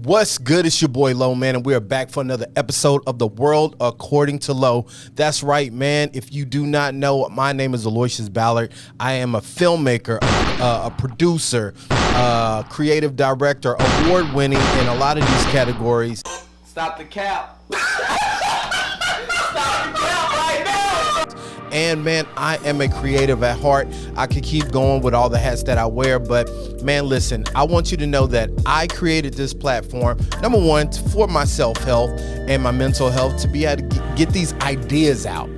What's good? It's your boy Lo, man, and we are back for another episode of The World According to Lo. That's right, man. If you do not know, my name is Aloysius Ballard. I am a filmmaker, a producer, creative director, award-winning in a lot of these categories. Stop the cap. Stop the cap right now. And man, I am a creative at heart. I could keep going with all the hats that I wear, but man, listen, I want you to know that I created this platform, number one, for my self-health and my mental health, to be able to get these ideas out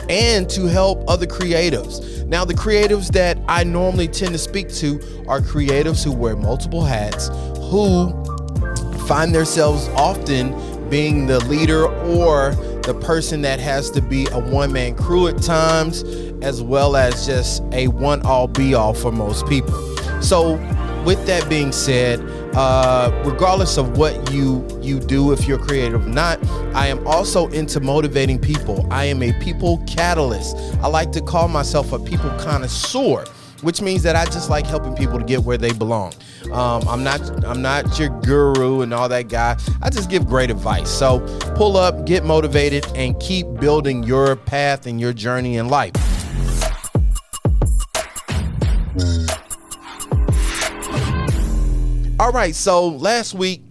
and to help other creatives. Now, the creatives that I normally tend to speak to are creatives who wear multiple hats, who find themselves often being the leader or the person that has to be a one-man crew at times, as well as just a one-all be-all for most people. So with that being said, regardless of what you do, if you're creative or not, I am also into motivating people. I am a people catalyst. I like to call myself a people connoisseur, which means that I just like helping people to get where they belong. I'm not your guru and all that guy. I just give great advice. So pull up, get motivated, and keep building your path and your journey in life. All right, so last week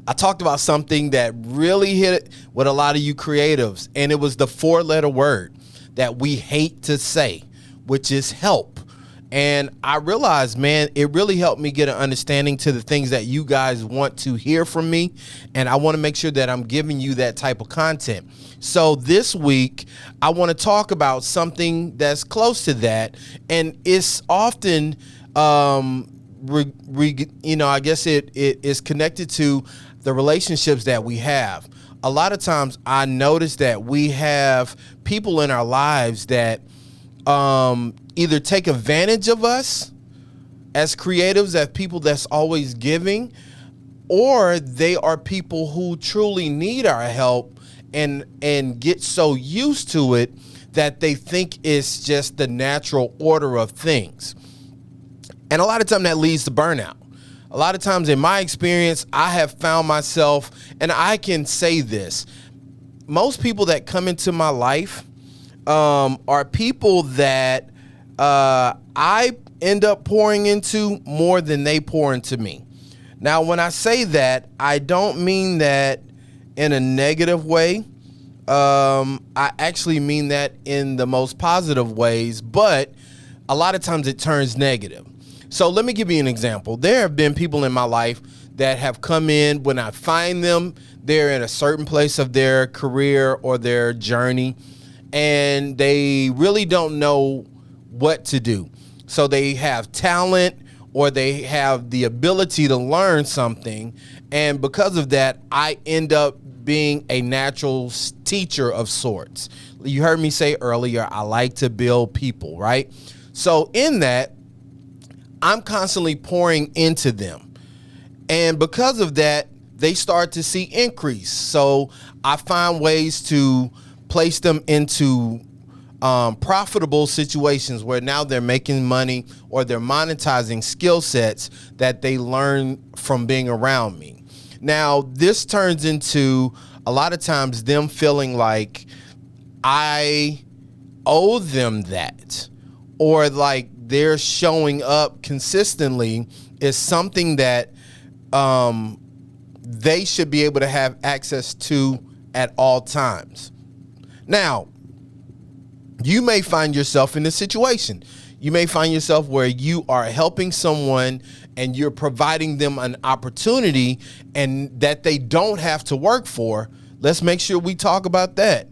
I talked about something that really hit with a lot of you creatives, and it was the four-letter word that we hate to say, which is help. And I realized, man, it really helped me get an understanding to the things that you guys want to hear from me. And I want to make sure that I'm giving you that type of content. So this week, I want to talk about something that's close to that. And it's often, I guess it is connected to the relationships that we have. A lot of times I notice that we have people in our lives that either take advantage of us as creatives, as people that's always giving, or they are people who truly need our help and get so used to it that they think it's just the natural order of things. And a lot of time that leads to burnout. A lot of times in my experience, I have found myself, and I can say this, most people that come into my life are people that I end up pouring into more than they pour into me. Now, when I say that, I don't mean that in a negative way. I actually mean that in the most positive ways, but a lot of times it turns negative. So let me give you an example. There have been people in my life that have come in. When I find them, they're in a certain place of their career or their journey, and they really don't know what to do. So they have talent or they have the ability to learn something. And because of that, I end up being a natural teacher of sorts. You heard me say earlier, I like to build people, right? So in that, I'm constantly pouring into them. And because of that, they start to see increase. So I find ways to place them into profitable situations where now they're making money or they're monetizing skill sets that they learn from being around me. Now, this turns into a lot of times them feeling like I owe them that, or like they're showing up consistently is something that they should be able to have access to at all times. Now, you may find yourself in a situation. You may find yourself where you are helping someone and you're providing them an opportunity and that they don't have to work for. Let's make sure we talk about that.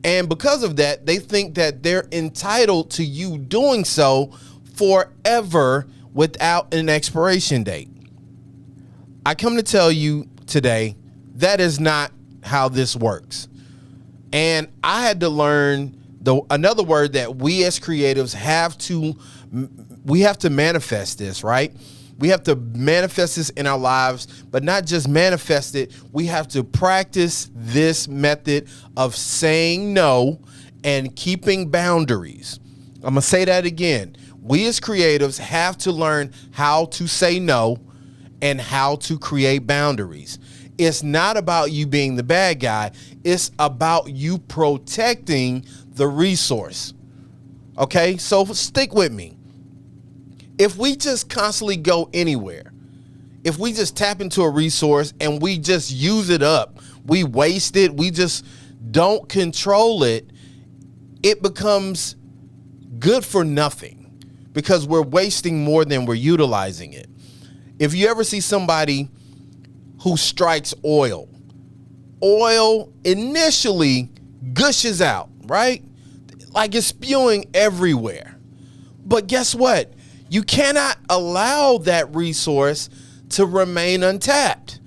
And because of that, they think that they're entitled to you doing so forever without an expiration date. I come to tell you today, that is not how this works. And I had to learn another word that we as creatives have to manifest this, right? We have to manifest this in our lives, but not just manifest it. We have to practice this method of saying no and keeping boundaries. I'm going to say that again. We as creatives have to learn how to say no and how to create boundaries. It's not about you being the bad guy. It's about you protecting the resource. Okay, so stick with me. If we just constantly go anywhere, if we just tap into a resource and we just use it up, we waste it, we just don't control it, it becomes good for nothing because we're wasting more than we're utilizing it. If you ever see somebody who strikes oil initially gushes out, right? Like it's spewing everywhere. But guess what? You cannot allow that resource to remain untapped,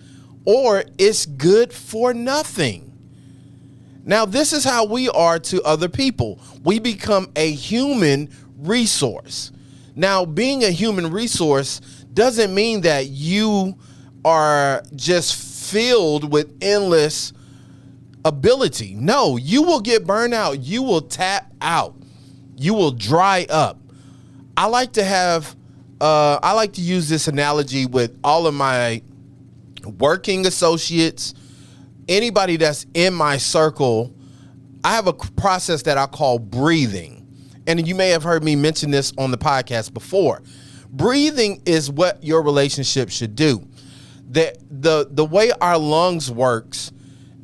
or it's good for nothing. Now, this is how we are to other people. We become a human resource. Now, being a human resource doesn't mean that you are just filled with endless ability. No, you will get burned out. You will tap out. You will dry up. I like to use this analogy with all of my working associates, anybody that's in my circle. I have a process that I call breathing. And you may have heard me mention this on the podcast before. Breathing is what your relationship should do. The way our lungs works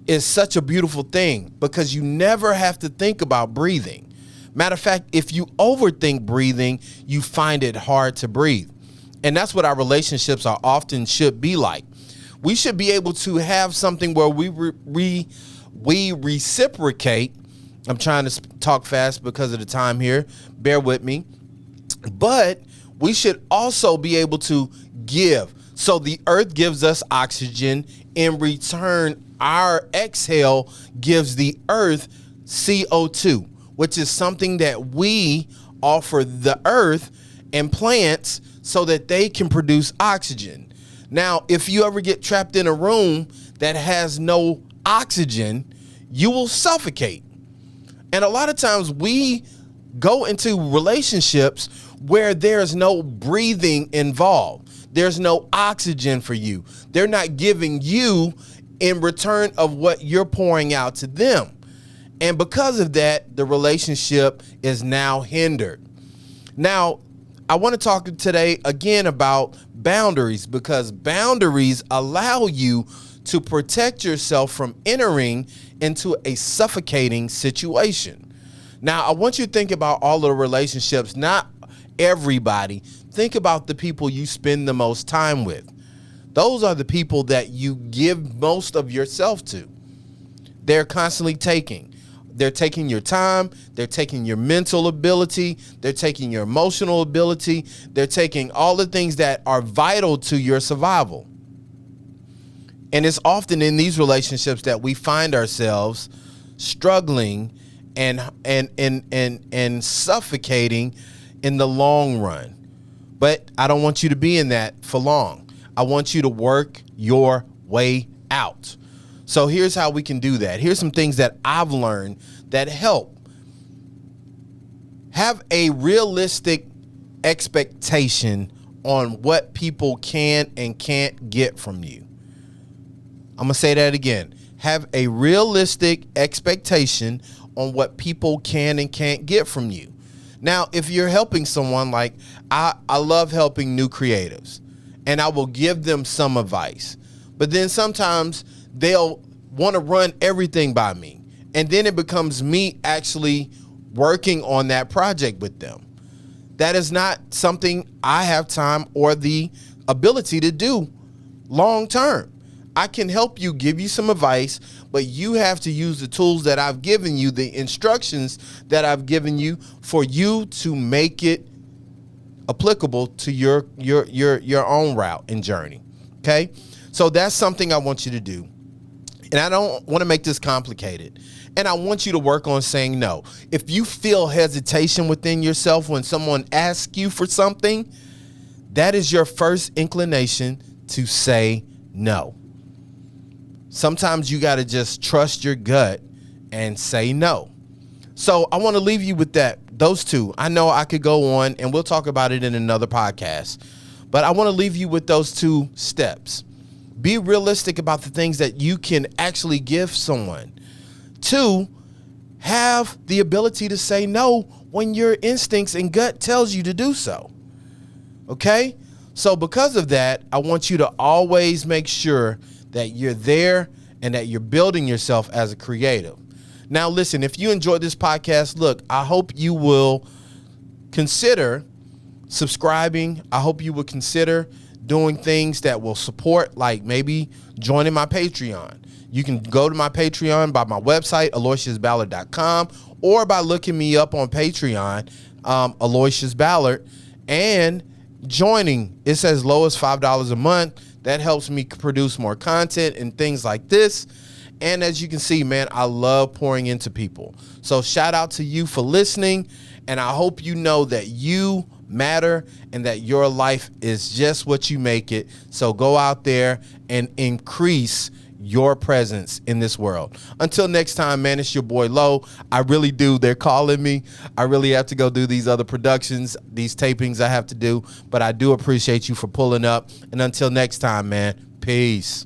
is such a beautiful thing because you never have to think about breathing. Matter of fact, if you overthink breathing, you find it hard to breathe. And that's what our relationships are often should be like. We should be able to have something where we reciprocate. I'm trying to talk fast because of the time here. Bear with me. But we should also be able to give. So the earth gives us oxygen. In return, our exhale gives the earth CO2, which is something that we offer the earth and plants so that they can produce oxygen. Now, if you ever get trapped in a room that has no oxygen, you will suffocate. And a lot of times we go into relationships where there's no breathing involved. There's no oxygen for you. They're not giving you in return of what you're pouring out to them. And because of that, the relationship is now hindered. Now, I want to talk today again about boundaries because boundaries allow you to protect yourself from entering into a suffocating situation. Now, I want you to think about all of the relationships, not everybody. Think about the people you spend the most time with. Those are the people that you give most of yourself to. They're constantly taking. They're taking your time. They're taking your mental ability. They're taking your emotional ability. They're taking all the things that are vital to your survival. And it's often in these relationships that we find ourselves struggling and suffocating in the long run. But I don't want you to be in that for long. I want you to work your way out. So here's how we can do that. Here's some things that I've learned that help. Have a realistic expectation on what people can and can't get from you. I'm going to say that again. Have a realistic expectation on what people can and can't get from you. Now, if you're helping someone, like I love helping new creatives, and I will give them some advice. But then sometimes they'll want to run everything by me. And then it becomes me actually working on that project with them. That is not something I have time or the ability to do long term. I can help you, give you some advice, but you have to use the tools that I've given you, the instructions that I've given you for you to make it applicable to your own route and journey. Okay? So that's something I want you to do. And I don't want to make this complicated. And I want you to work on saying no. If you feel hesitation within yourself when someone asks you for something, that is your first inclination to say no. Sometimes you got to just trust your gut and say no. So I want to leave you with those two. I know I could go on and we'll talk about it in another podcast. But I want to leave you with those 2 steps. Be realistic about the things that you can actually give someone. 2, have the ability to say no when your instincts and gut tells you to do so. Okay? So because of that, I want you to always make sure that you're there and that you're building yourself as a creative. Now, listen, if you enjoyed this podcast, look, I hope you will consider subscribing. I hope you will consider doing things that will support, like maybe joining my Patreon. You can go to my Patreon by my website, aloysiusballard.com, or by looking me up on Patreon, Aloysius Ballard, and joining. It's as low as $5 a month. That helps me produce more content and things like this. And as you can see, man, I love pouring into people. So shout out to you for listening. And I hope you know that you matter and that your life is just what you make it. So go out there and increase your presence in this world. Until next time, man, it's your boy Lo. I really do. They're calling me. I really have to go do these other productions, these tapings I have to do. But I do appreciate you for pulling up. And until next time, man, peace.